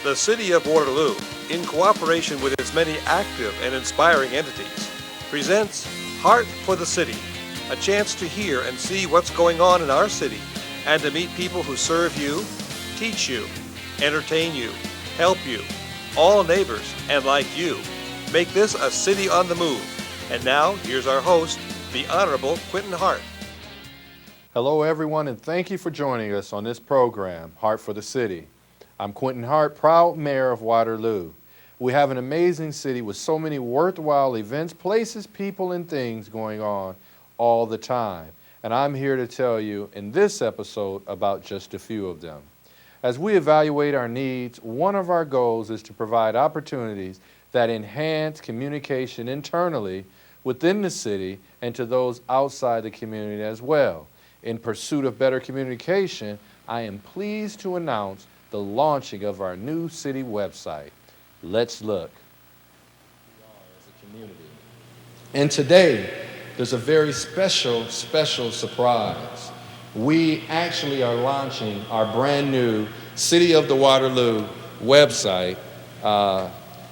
The City of Waterloo, in cooperation with its many active and inspiring entities, presents Heart for the City, a chance to hear and see what's going on in our city and to meet people who serve you, teach you, entertain you, help you, all neighbors and like you. Make this a city on the move. And now, here's our host, the Honorable Quentin Hart. Hello everyone, and thank you for joining us on this program, Heart for the City. I'm Quentin Hart, proud mayor of Waterloo. We have an amazing city with so many worthwhile events, places, people, and things going on all the time. And I'm here to tell you in this episode about just a few of them. As we evaluate our needs, one of our goals is to provide opportunities that enhance communication internally within the city and to those outside the community as well. In pursuit of better communication, I am pleased to announce the launching of our new city website. Let's look. As a community. And today, there's a very special surprise. We actually are launching our brand new City of the Waterloo website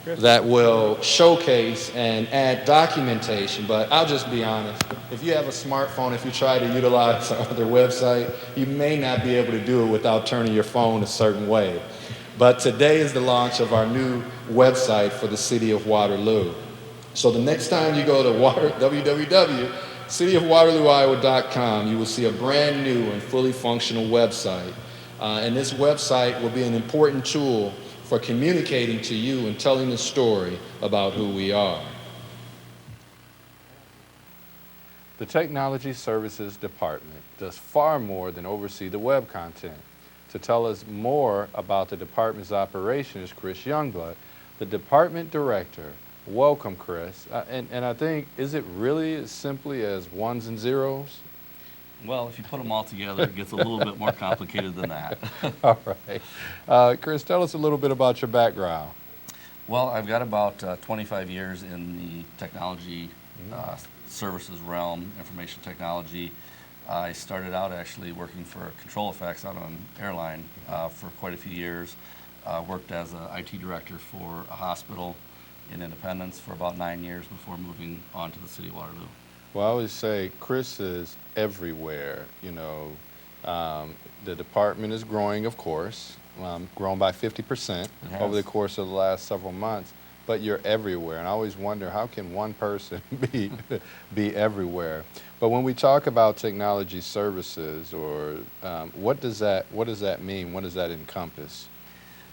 that will showcase and add documentation, but I'll just be honest. If you have a smartphone, if you try to utilize our other website, you may not be able to do it without turning your phone a certain way. But today is the launch of our new website for the City of Waterloo. So the next time you go to www.cityofwaterlooiowa.com, you will see a brand new and fully functional website. And this website will be an important tool for communicating to you and telling the story about who we are. The Technology Services Department does far more than oversee the web content. To tell us more about the department's operation is Chris Youngblut, the department director. Welcome, Chris. And I think, is it really as simply as ones and zeros? Well, if you put them all together, it gets a little bit more complicated than that. All right. Chris, tell us a little bit about your background. Well, I've got about 25 years in the technology services realm, information technology. I started out actually working for Control Effects out on an airline for quite a few years. Worked as an IT director for a hospital in Independence for about 9 years before moving on to the City of Waterloo. Well, I always say Chris is everywhere. You know, the department is growing, of course, grown by 50% over the course of the last several months. But you're everywhere, and I always wonder how can one person be everywhere. But when we talk about technology services, or what does that mean? What does that encompass?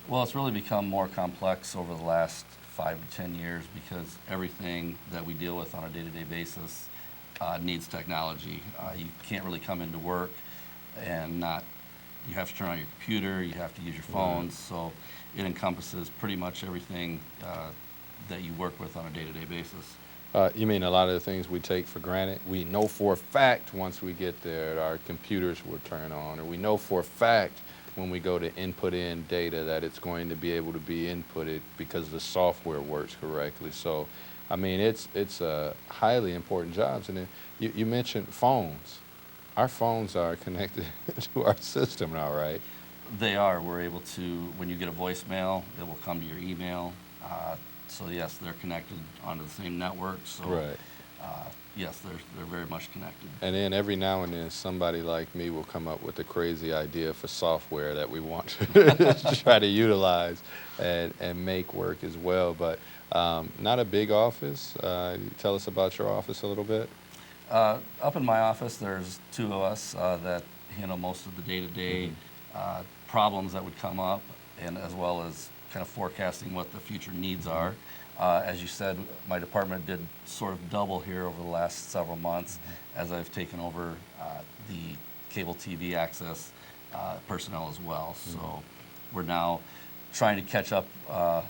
Well, it's really become more complex over the last 5 to 10 years because everything that we deal with on a day-to-day basis needs technology. You can't really come into work and you have to turn on your computer, you have to use your phones, so it encompasses pretty much everything that you work with on a day-to-day basis. You mean a lot of the things we take for granted? We know for a fact once we get there our computers will turn on, or we know for a fact when we go to input in data that it's going to be able to be inputted because the software works correctly. So, I mean, it's highly important jobs. And then you mentioned phones. Our phones are connected to our system now, right? They are. We're able to, when you get a voicemail, it will come to your email. So yes, they're connected onto the same network. So right. Yes, they're very much connected. And then every now and then somebody like me will come up with a crazy idea for software that we want to try to utilize and make work as well. But not a big office. Tell us about your office a little bit. Up in my office, there's 2 of us that handle most of the day-to-day problems that would come up, and as well as kind of forecasting what the future needs are. As you said, my department did sort of double here over the last several months as I've taken over the cable TV access personnel as well. So we're now trying to catch up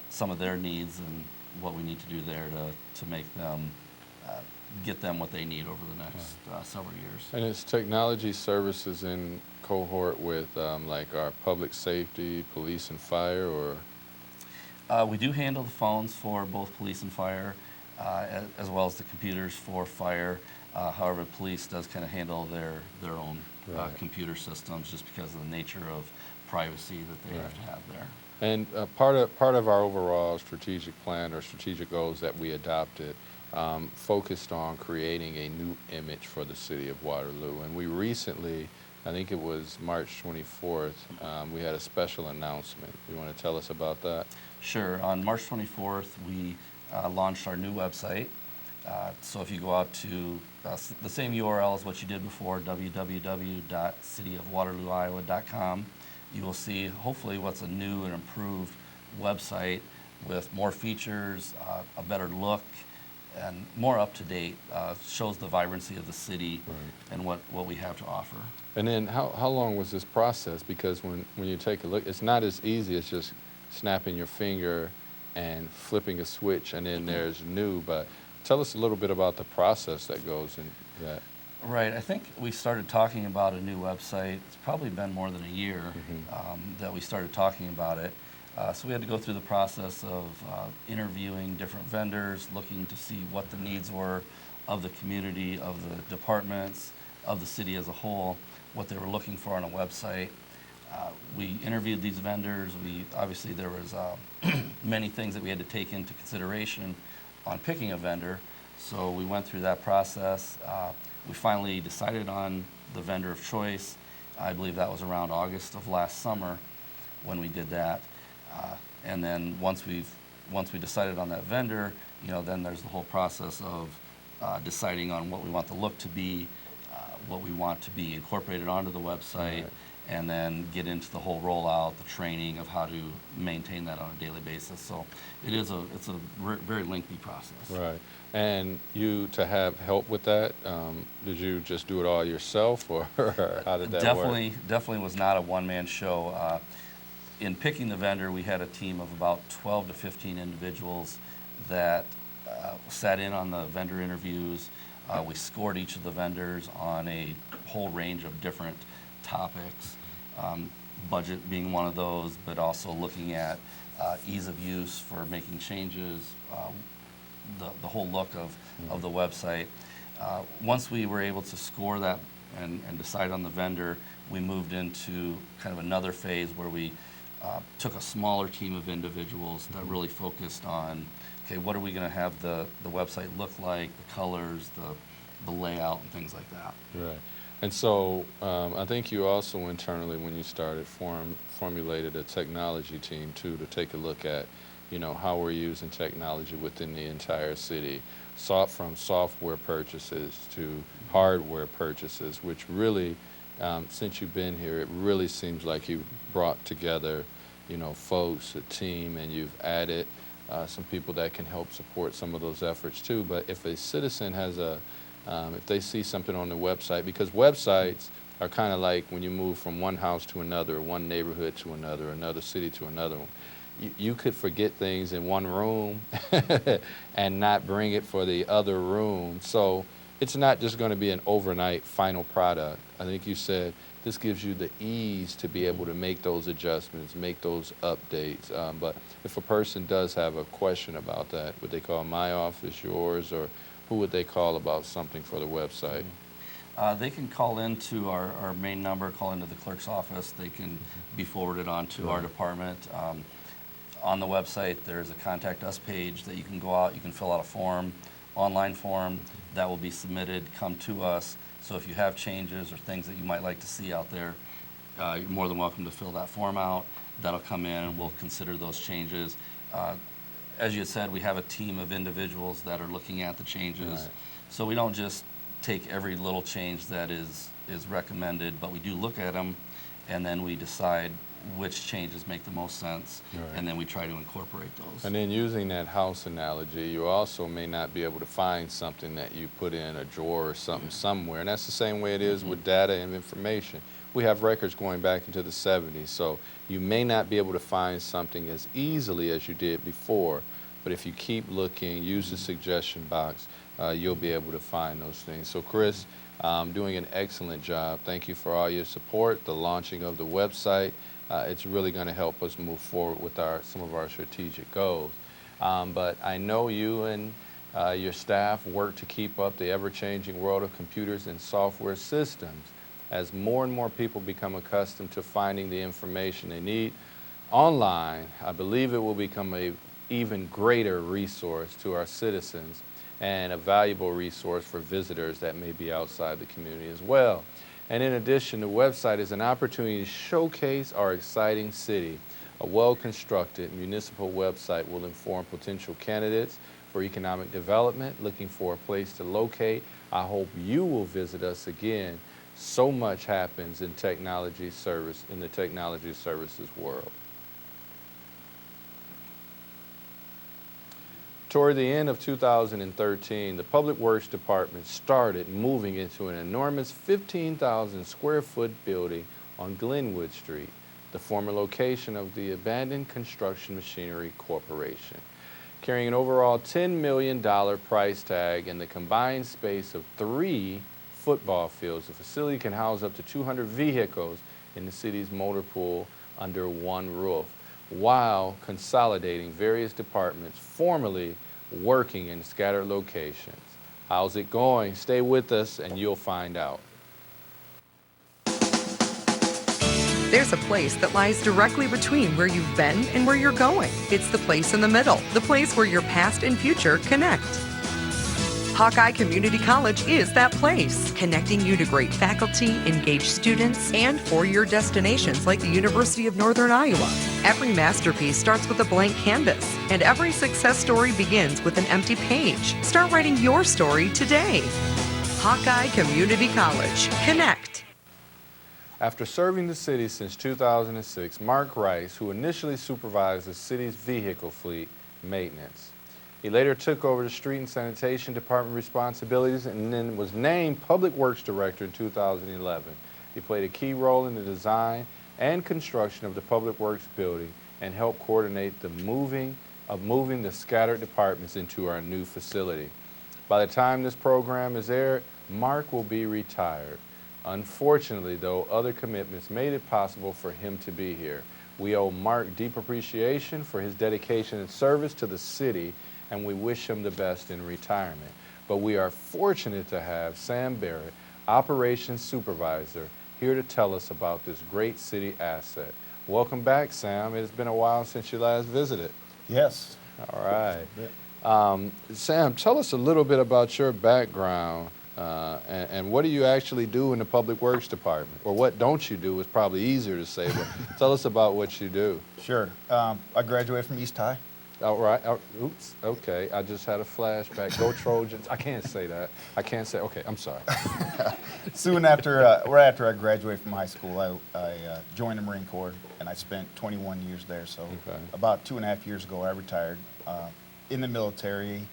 some of their needs and what we need to do there to make them get them what they need over the next several years. And it's technology services in cohort with like our public safety, police and fire, or? We do handle the phones for both police and fire, as well as the computers for fire. However, police does kind of handle their own computer systems just because of the nature of privacy that they have to have there. And part of our overall strategic plan or strategic goals that we adopted focused on creating a new image for the city of Waterloo. And we recently, I think it was March 24th, we had a special announcement. You want to tell us about that? Sure. On March 24th, we launched our new website. So if you go out to the same URL as what you did before, www.cityofwaterlooiowa.com, you will see hopefully what's a new and improved website with more features, a better look, and more up to date. Shows the vibrancy of the city and what we have to offer. And then how long was this process? Because when you take a look, it's not as easy as just snapping your finger and flipping a switch and then there's new, but tell us a little bit about the process that goes in that. Right. I think we started talking about a new website. It's probably been more than a year that we started talking about it. So we had to go through the process of interviewing different vendors, looking to see what the needs were of the community, of the departments, of the city as a whole, what they were looking for on a website. We interviewed these vendors. Obviously there was many things that we had to take into consideration on picking a vendor. So we went through that process. We finally decided on the vendor of choice. I believe that was around August of last summer when we did that. And then once we decided on that vendor, then there's the whole process of deciding on what we want the look to be, what we want to be incorporated onto the website, and then get into the whole rollout, the training of how to maintain that on a daily basis. So it's a very lengthy process. Right. And you to have help with that, did you just do it all yourself, or how did that work? Definitely was not a one-man show. In picking the vendor, we had a team of about 12 to 15 individuals that sat in on the vendor interviews. We scored each of the vendors on a whole range of different topics, budget being one of those, but also looking at ease of use for making changes, the whole look of the website. Once we were able to score that and decide on the vendor, we moved into kind of another phase where we took a smaller team of individuals that really focused on, okay, what are we going to have the website look like, the colors, the layout, and things like that. Right. And so I think you also internally, when you started, formulated a technology team too, to take a look at, how we're using technology within the entire city, from software purchases to hardware purchases, which really, since you've been here, it really seems like you've brought together, folks, a team, and you've added some people that can help support some of those efforts too. But if a citizen has if they see something on the website, because websites are kind of like when you move from one house to another, one neighborhood to another city to another one. You could forget things in one room and not bring it for the other room. So it's not just going to be an overnight final product. I think you said this gives you the ease to be able to make those adjustments, make those updates. But if a person does have a question about that, would they call my office, yours, or who would they call about something for the website? They can call into our main number, call into the clerk's office. They can be forwarded on to our department. On the website, there's a contact us page that you can go out, you can fill out a form, online form that will be submitted, come to us. So if you have changes or things that you might like to see out there, you're more than welcome to fill that form out. That'll come in and we'll consider those changes. As you said, we have a team of individuals that are looking at the changes. Right. So we don't just take every little change that is recommended, but we do look at them and then we decide which changes make the most sense, and then we try to incorporate those. And then using that house analogy, you also may not be able to find something that you put in a drawer or something somewhere, and that's the same way it is with data and information. We have records going back into the 70s, so you may not be able to find something as easily as you did before, but if you keep looking, use the suggestion box, you'll be able to find those things. So Chris, doing an excellent job. Thank you for all your support, the launching of the website. It's really going to help us move forward with some of our strategic goals. But I know you and your staff work to keep up the ever-changing world of computers and software systems. As more and more people become accustomed to finding the information they need, online, I believe it will become a even greater resource to our citizens and a valuable resource for visitors that may be outside the community as well. And in addition, the website is an opportunity to showcase our exciting city. A well-constructed municipal website will inform potential candidates for economic development looking for a place to locate. I hope you will visit us again. So much happens in the technology services world. Toward the end of 2013, the Public Works Department started moving into an enormous 15,000 square foot building on Glenwood Street, the former location of the abandoned Construction Machinery Corporation. Carrying an overall $10 million price tag and the combined space of 3 football fields, the facility can house up to 200 vehicles in the city's motor pool under one roof, while consolidating various departments formerly working in scattered locations. How's it going? Stay with us and you'll find out. There's a place that lies directly between where you've been and where you're going. It's the place in the middle, the place where your past and future connect. Hawkeye Community College is that place, connecting you to great faculty, engaged students, and four-year destinations like the University of Northern Iowa. Every masterpiece starts with a blank canvas, and every success story begins with an empty page. Start writing your story today. Hawkeye Community College. Connect. After serving the city since 2006, Mark Rice, who initially supervised the city's vehicle fleet maintenance, he later took over the Street and Sanitation Department responsibilities and then was named Public Works Director in 2011. He played a key role in the design and construction of the Public Works building and helped coordinate the moving the scattered departments into our new facility. By the time this program is aired, Mark will be retired. Unfortunately, though, other commitments made it possible for him to be here. We owe Mark deep appreciation for his dedication and service to the city, and we wish him the best in retirement. But we are fortunate to have Sam Barrett, Operations Supervisor, here to tell us about this great city asset. Welcome back, Sam. It's been a while since you last visited. Yes. All right. Sam, tell us a little bit about your background and what do you actually do in the Public Works Department? Or what don't you do is probably easier to say, but tell us about what you do. Sure. I graduated from East High. All right. Oops. Okay. I just had a flashback. Go Trojans. I can't say that. I can't say. Okay. I'm sorry. Soon after, right after I graduated from high school, I joined the Marine Corps, and I spent 21 years there. So about 2.5 years ago, I retired. In the military,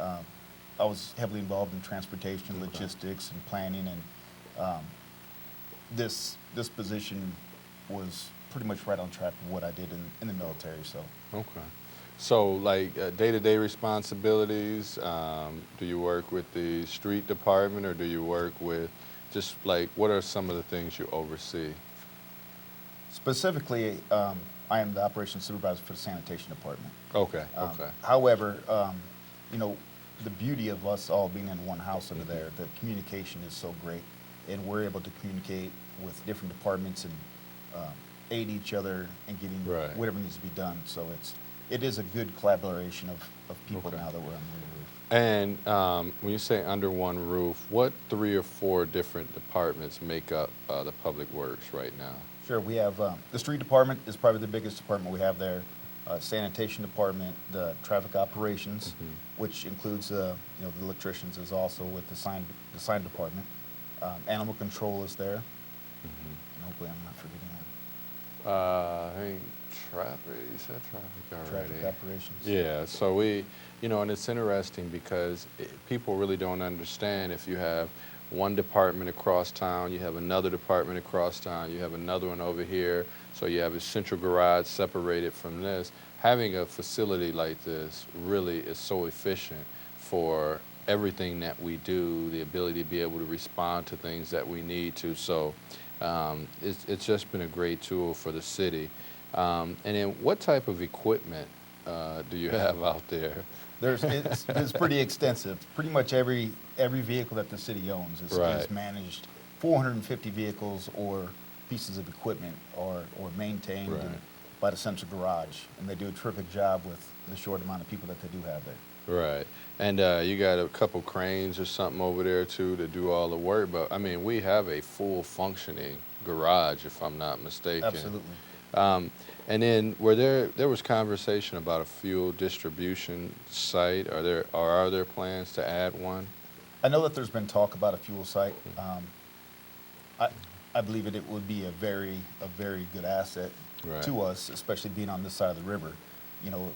I was heavily involved in transportation, logistics, and planning, and this position was pretty much right on track with what I did in the military. So. Okay. So, like day-to-day responsibilities, do you work with the street department or do you work with just like, what are some of the things you oversee? Specifically, I am the operations supervisor for the sanitation department. Okay, okay. However, you know, the beauty of us all being in one house over there, the communication is so great, and we're able to communicate with different departments and aid each other in getting whatever needs to be done. So it is a good collaboration of people now that we're under the roof. And when you say under one roof, what 3 or 4 different departments make up the Public Works right now? Sure, we have the street department is probably the biggest department we have there. Sanitation department, the traffic operations, which includes you know, the electricians, is also with the sign department. Animal control is there. And hopefully I'm not forgetting one. I think traffic, you said traffic already. Traffic operations. Yeah, so we, you know, and it's interesting because people really don't understand if you have one department across town, you have another department across town, you have another one over here, so you have a central garage separated from this. Having a facility like this really is so efficient for everything that we do, the ability to be able to respond to things that we need to. So it's just been a great tool for the city. And then what type of equipment do you have out there? It's pretty extensive. Pretty much every vehicle that the city owns is managed. 450 vehicles or pieces of equipment are maintained by the Central Garage, and they do a terrific job with the short amount of people that they do have there. Right. And you got a couple cranes or something over there too to do all the work. But I mean, we have a full functioning garage, if I'm not mistaken. Absolutely. And then there was conversation about a fuel distribution site. Are there plans to add one? I know that there's been talk about a fuel site. I believe it would be a very good asset to us, especially being on this side of the river. You know,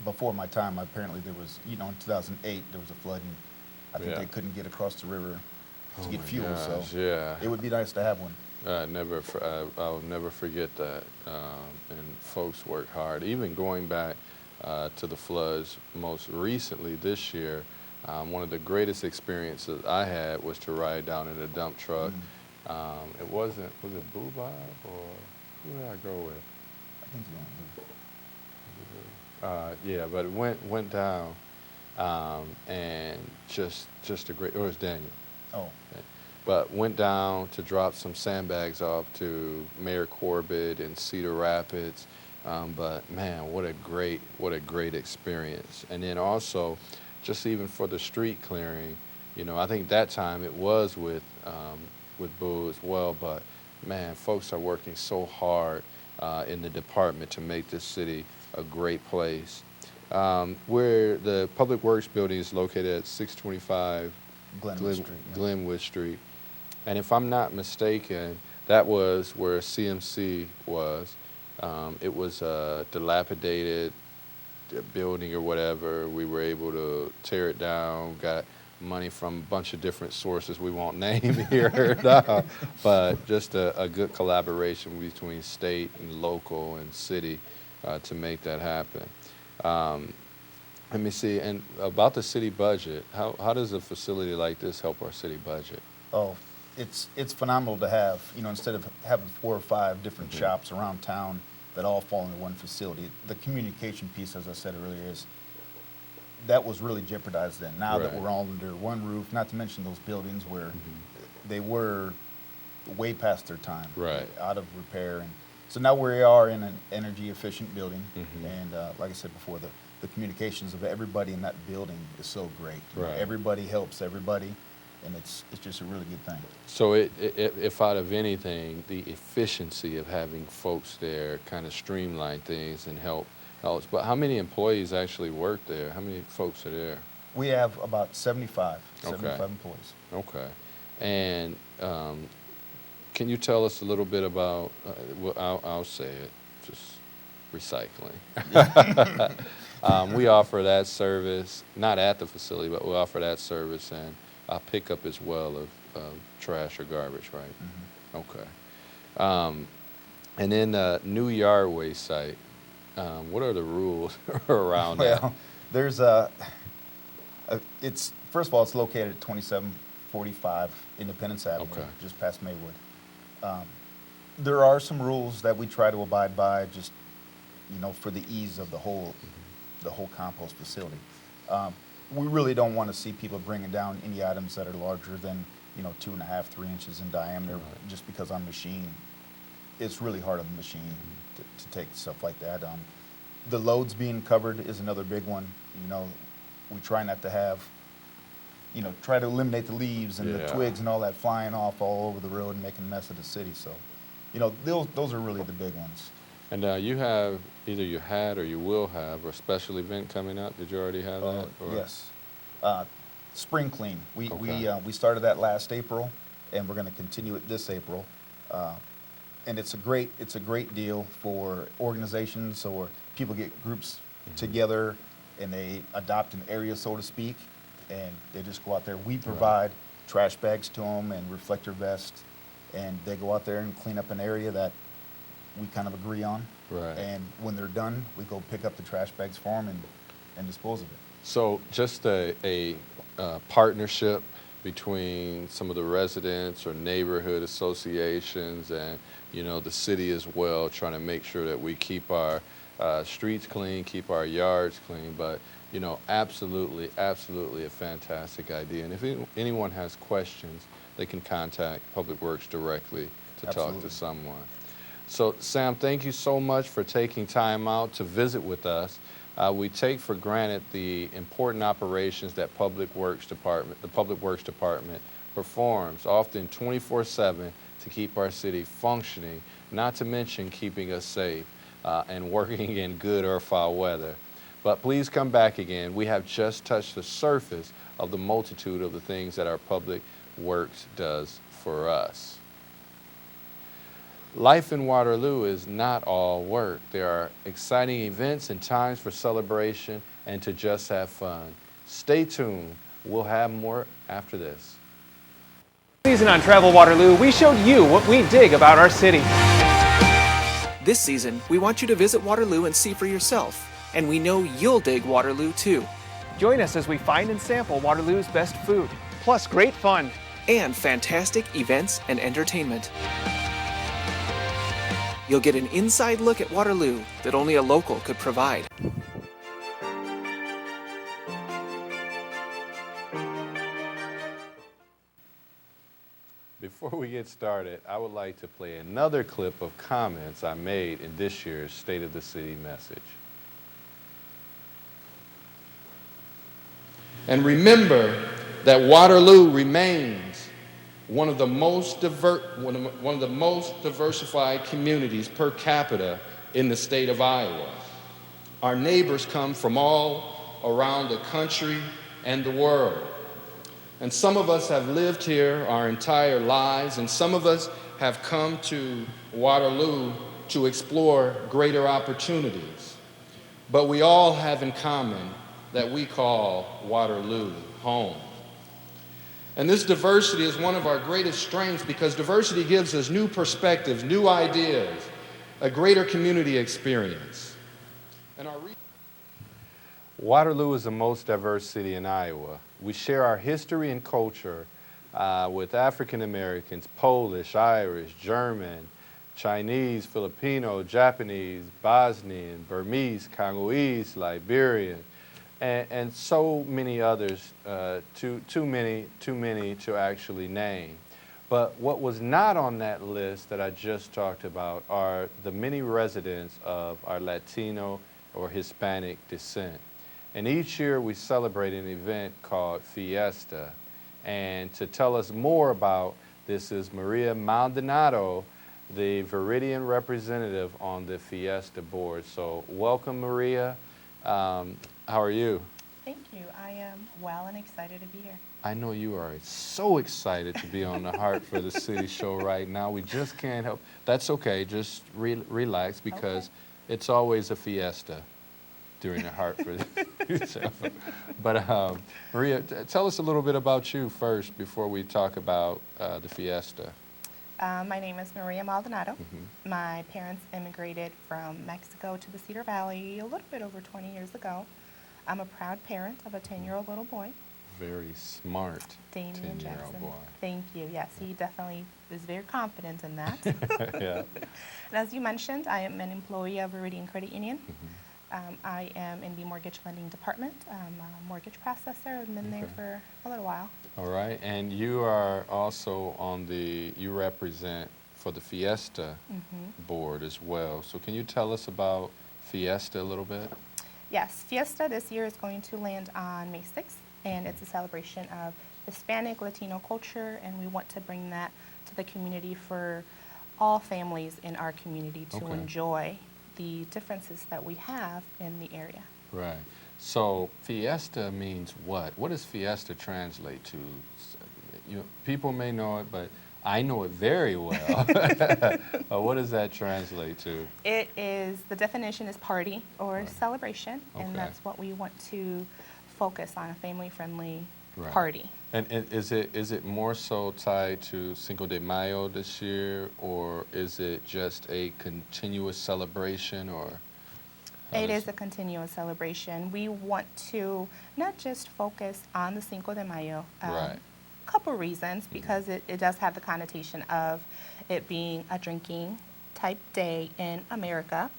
before my time, apparently there was, you know, in 2008 there was a flood, and I think they couldn't get across the river to get fuel. Gosh, so it would be nice to have one. I'll never forget that. And folks work hard. Even going back to the floods most recently this year, one of the greatest experiences I had was to ride down in a dump truck. Was it Boo Bob or who did I go with? I think you went Yeah, but it went down, and just a great. It was Daniel. Oh. But went down to drop some sandbags off to Mayor Corbett in Cedar Rapids. But man, what a great experience. And then also, just even for the street clearing, you know, I think that time it was with Boo as well. But man, folks are working so hard in the department to make this city a great place. Where the Public Works building is located at 625 Glenwood Street. And if I'm not mistaken, that was where CMC was. It was a dilapidated building or whatever. We were able to tear it down, got money from a bunch of different sources we won't name here now, but just a good collaboration between state and local and city to make that happen. Let me see, and about the city budget, how does a facility like this help our city budget? Oh, it's phenomenal to have, you know, instead of having 4 or 5 different shops around town that all fall into one facility. The communication piece, as I said earlier, that was really jeopardized then. Now that we're all under one roof, not to mention those buildings where they were way past their time, out of repair. And so now we are in an energy efficient building, and like I said before, the communications of everybody in that building is so great. Everybody helps everybody, and it's just a really good thing. So if out of anything, the efficiency of having folks there kind of streamline things and helps. But how many employees actually work there? How many folks are there? We have about 75 employees. Okay. And can you tell us a little bit about, well, I'll say it, just recycling. We offer that service, not at the facility, but we offer that service and pickup as well of trash or garbage, right? Okay. And then the new yard waste site, what are the rules around that? There's it's, first of all, it's located at 2745 Independence Avenue, just past Maywood. There are some rules that we try to abide by, just, you know, for the ease of the whole compost facility. We really don't want to see people bringing down any items that are larger than, you know, 2.5, 3 inches in diameter, just because our machine, it's really hard on the machine to take stuff like that. The loads being covered is another big one. You know, we try not to have, you know, try to eliminate the leaves and the twigs and all that flying off all over the road and making a mess of the city. So, you know, those are really the big ones. And you have, either you had or you will have a special event coming up. Did you already have that? Or? Yes. Spring Clean. We started that last April, and we're going to continue it this April. And it's a great deal for organizations, or people get groups together and they adopt an area, so to speak, and they just go out there. We provide trash bags to them and reflector vests, and they go out there and clean up an area that we kind of agree on. And when they're done, we go pick up the trash bags for them and dispose of it. So just a partnership between some of the residents or neighborhood associations and, you know, the city as well, trying to make sure that we keep our streets clean, keep our yards clean. But, you know, absolutely a fantastic idea. And if anyone has questions, they can contact Public Works directly to talk to someone. So, Sam, thank you so much for taking time out to visit with us. We take for granted the important operations that the Public Works Department performs, often 24/7, to keep our city functioning, not to mention keeping us safe and working in good or foul weather. But please come back again. We have just touched the surface of the multitude of the things that our Public Works does for us. Life in Waterloo is not all work. There are exciting events and times for celebration and to just have fun. Stay tuned. We'll have more after this. This season on Travel Waterloo, we showed you what we dig about our city. This season, we want you to visit Waterloo and see for yourself. And we know you'll dig Waterloo too. Join us as we find and sample Waterloo's best food, plus great fun. And fantastic events and entertainment. You'll get an inside look at Waterloo that only a local could provide. Before we get started, I would like to play another clip of comments I made in this year's State of the City message. And remember that Waterloo remains one of the most diversified communities per capita in the state of Iowa. Our neighbors come from all around the country and the world. And some of us have lived here our entire lives, and some of us have come to Waterloo to explore greater opportunities. But we all have in common that we call Waterloo home. And this diversity is one of our greatest strengths because diversity gives us new perspectives, new ideas, a greater community experience. And Waterloo is the most diverse city in Iowa. We share our history and culture with African Americans, Polish, Irish, German, Chinese, Filipino, Japanese, Bosnian, Burmese, Congolese, Liberian, and so many others, too many to actually name. But what was not on that list that I just talked about are the many residents of our Latino or Hispanic descent. And each year we celebrate an event called Fiesta. And to tell us more about this is Maria Maldanado, the Veridian representative on the Fiesta board. So welcome, Maria. How are you? Thank you. I am well and excited to be here. I know you are so excited to be on the Heart for the City show right now. We just can't help. That's okay. Just relax because it's always a fiesta during the Heart for the show. But Maria, tell us a little bit about you first before we talk about the Fiesta. My name is Maria Maldanado. My parents immigrated from Mexico to the Cedar Valley a little bit over 20 years ago. I'm a proud parent of a 10-year-old little boy. Very smart 10-year-old Jackson. boy. Thank you. Yes, he definitely is very confident in that. Yeah. And as you mentioned, I am an employee of Veridian Credit Union. I am in the mortgage lending department. I'm a mortgage processor. I've been there for a little while. All right, and you are also you represent for the Fiesta board as well. So can you tell us about Fiesta a little bit? Yes, Fiesta this year is going to land on May 6th, and it's a celebration of Hispanic, Latino culture, and we want to bring that to the community for all families in our community to enjoy the differences that we have in the area. Right. So Fiesta means what? What does Fiesta translate to? People may know it, but I know it very well. What does that translate to? It is, the definition is party or celebration, and that's what we want to focus on, a family-friendly party. And is it more so tied to Cinco de Mayo this year, or is it just a continuous celebration, or? It is a continuous celebration. We want to not just focus on the Cinco de Mayo. Couple reasons, because it does have the connotation of it being a drinking type day in America.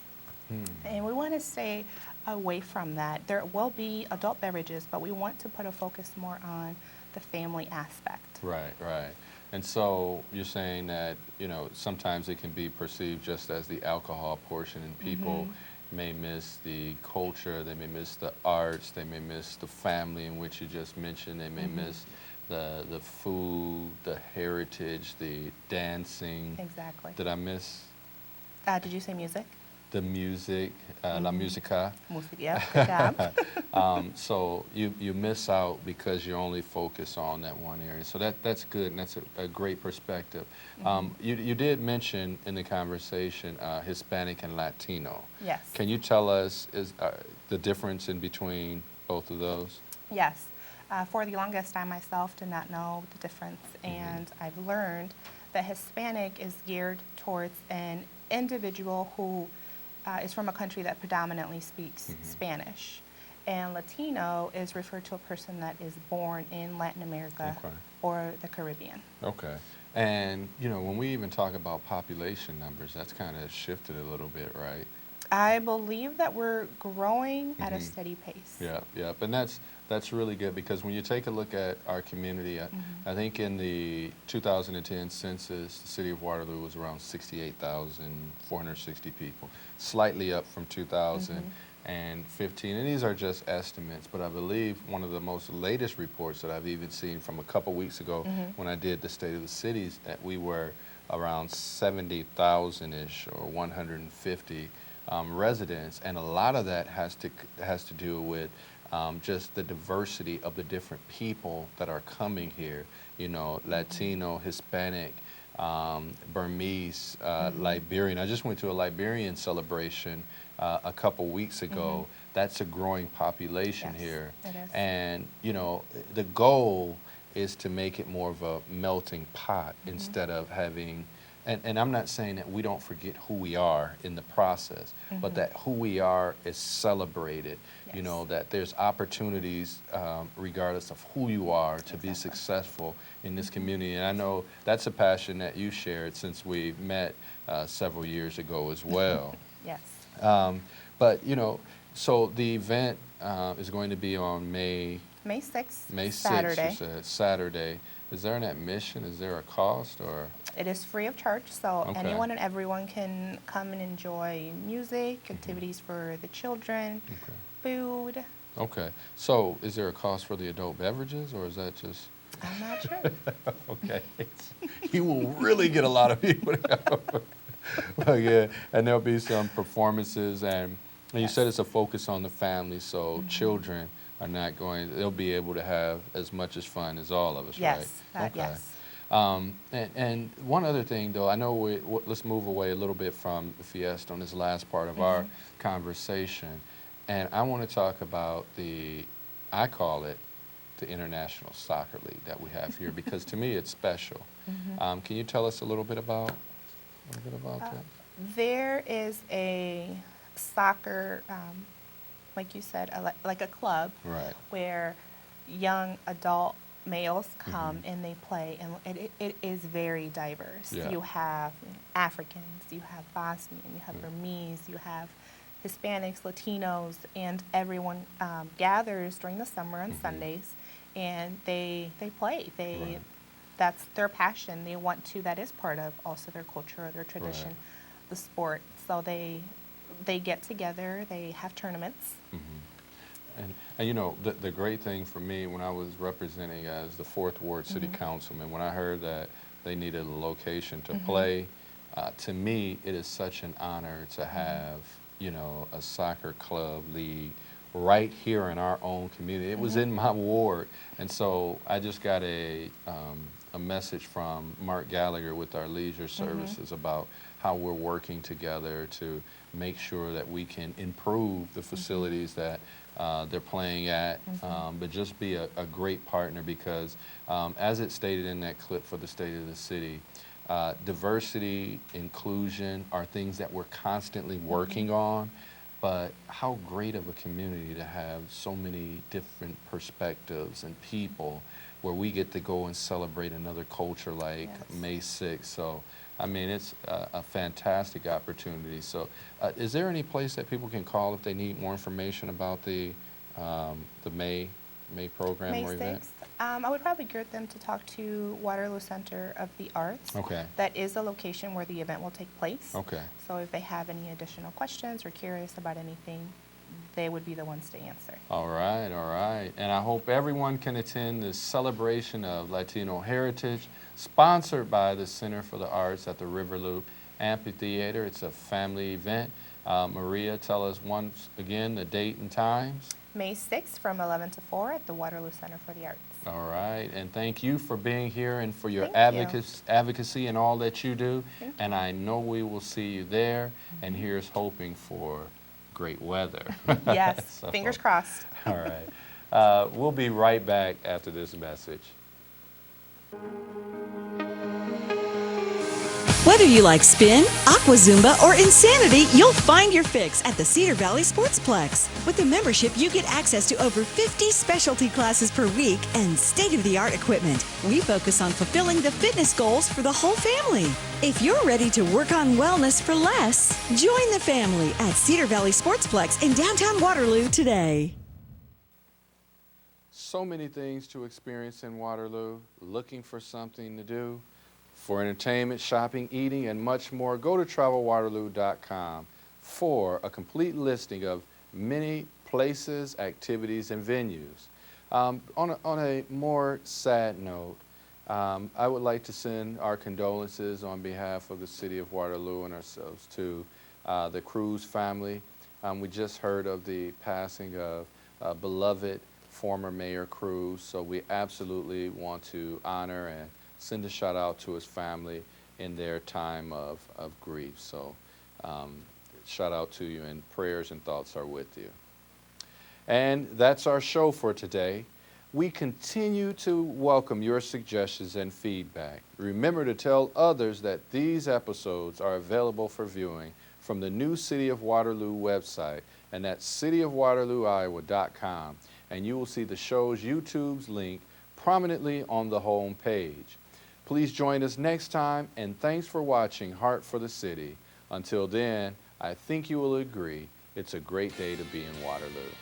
And we want to stay away from that. There will be adult beverages, but we want to put a focus more on the family aspect. Right. And so you're saying that, you know, sometimes it can be perceived just as the alcohol portion, and people may miss the culture, they may miss the arts, they may miss the family in which you just mentioned, they may miss the food, the heritage, the dancing. Exactly. Did I miss Did you say music? the music, la música? Music, yeah, good job. So you miss out because you only focus on that one area. So that's good, and that's a great perspective. You did mention in the conversation Hispanic and Latino. Yes. Can you tell us the difference in between both of those? Yes. For the longest time, myself did not know the difference, and I've learned that Hispanic is geared towards an individual who is from a country that predominantly speaks Spanish, and Latino is referred to a person that is born in Latin America or the Caribbean. Okay. And, you know, when we even talk about population numbers, that's kind of shifted a little bit, right? I believe that we're growing at a steady pace. Yeah. And that's really good, because when you take a look at our community, I think in the 2010 census, the city of Waterloo was around 68,460 people, slightly up from 2015. And these are just estimates, but I believe one of the most latest reports that I've even seen from a couple weeks ago when I did the State of the Cities, that we were around 70,000-ish or 150 residents, and a lot of that has to do with just the diversity of the different people that are coming here. You know, Latino, Hispanic, Burmese, Liberian. I just went to a Liberian celebration a couple weeks ago. That's a growing population here, it is. and you know, the goal is to make it more of a melting pot instead of having. And I'm not saying that we don't forget who we are in the process, but that who we are is celebrated. You know, that there's opportunities regardless of who you are to be successful in this community. And I know that's a passion that you shared since we met several years ago as well. Yes. But, you know, so the event is going to be on May 6th, May 6th, Saturday. you said, Saturday. Is there an admission? Is there a cost, or? It is free of charge, so Okay. anyone and everyone can come and enjoy music, activities for the children, food. Okay. So is there a cost for the adult beverages, or is that just? I'm not sure. Okay. You will really get a lot of people. But yeah, and there'll be some performances, and you said it's a focus on the family, so children are not going, they'll be able to have as much as fun as all of us, Yes, right? yes. And one other thing, though, I know let's move away a little bit from Fiesta on this last part of our conversation, and I want to talk about I call it the International Soccer League that we have here, because to me it's special. Can you tell us a little bit about that? There is a soccer, like you said, like a club, where young adult males come and they play, and it is very diverse. Yeah. You have Africans, you have Bosnian, you have Burmese, you have Hispanics, Latinos, and everyone gathers during the summer on Sundays, and they play. That's their passion. They want to. That is part of also their culture, their tradition, the sport. So they get together. They have tournaments. And you know, the great thing for me when I was representing as the 4th Ward City Councilman, when I heard that they needed a location to play, to me it is such an honor to have, you know, a soccer club league right here in our own community. It was in my ward, and so I just got a message from Mark Gallagher with our leisure services about how we're working together to make sure that we can improve the facilities that they're playing at, but just be a great partner, because as it stated in that clip for the State of the City, diversity, inclusion are things that we're constantly working on, but how great of a community to have so many different perspectives and people where we get to go and celebrate another culture like May 6th. So, I mean, it's a fantastic opportunity. So, is there any place that people can call if they need more information about the May May program May or event? 6th, I would probably gear them to talk to Waterloo Center of the Arts. Okay. That is a location where the event will take place. Okay. So if they have any additional questions or curious about anything, they would be the ones to answer. All right, all right. And I hope everyone can attend this celebration of Latino heritage, sponsored by the Center for the Arts at the Riverloop Amphitheater. It's a family event. Maria, tell us once again the date and times. May 6th from 11 to 4 at the Waterloo Center for the Arts. All right, and thank you for being here and for your Thank you. advocacy and all that you do. Thank And I know we will see you there, and here's hoping for great weather. Yes, So, fingers crossed. all right. We'll be right back after this message. Whether you like spin, aqua zumba, or insanity, you'll find your fix at the Cedar Valley Sportsplex. With a membership, you get access to over 50 specialty classes per week and state-of-the-art equipment. We focus on fulfilling the fitness goals for the whole family. If you're ready to work on wellness for less, join the family at Cedar Valley Sportsplex in downtown Waterloo today. So many things to experience in Waterloo. Looking for something to do? For entertainment, shopping, eating, and much more, go to travelwaterloo.com for a complete listing of many places, activities, and venues. On a more sad note, I would like to send our condolences on behalf of the city of Waterloo and ourselves to the Cruz family. We just heard of the passing of beloved former Mayor Cruz, so we absolutely want to honor and send a shout out to his family in their time of grief. So shout out to you, and prayers and thoughts are with you. And that's our show for today. We continue to welcome your suggestions and feedback. Remember to tell others that these episodes are available for viewing from the new City of Waterloo website, and that's cityofwaterlooiowa.com, and you will see the show's YouTube's link prominently on the home page. Please join us next time, and thanks for watching Heart for the City. Until then, I think you will agree it's a great day to be in Waterloo.